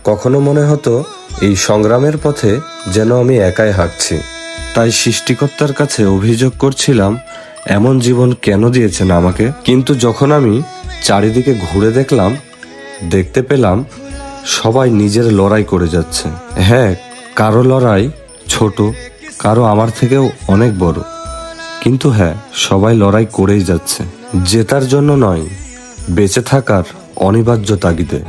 কখনো মনে হতো এই সংগ্রামের পথে যেন আমি একাই হাঁটছি। তাই সৃষ্টিকর্তার কাছে অভিযোগ করছিলাম, এমন জীবন কেন দিয়েছেন আমাকে। কিন্তু যখন আমি চারিদিকে ঘুরে দেখতে পেলাম সবাই নিজের লড়াই করে যাচ্ছে। হ্যাঁ, কারো লড়াই ছোট, কারো আমার থেকেও অনেক বড়, কিন্তু হ্যাঁ, সবাই লড়াই করেই যাচ্ছে, জেতার জন্য নয়, বেঁচে থাকার অনিবার্য তাগিদে।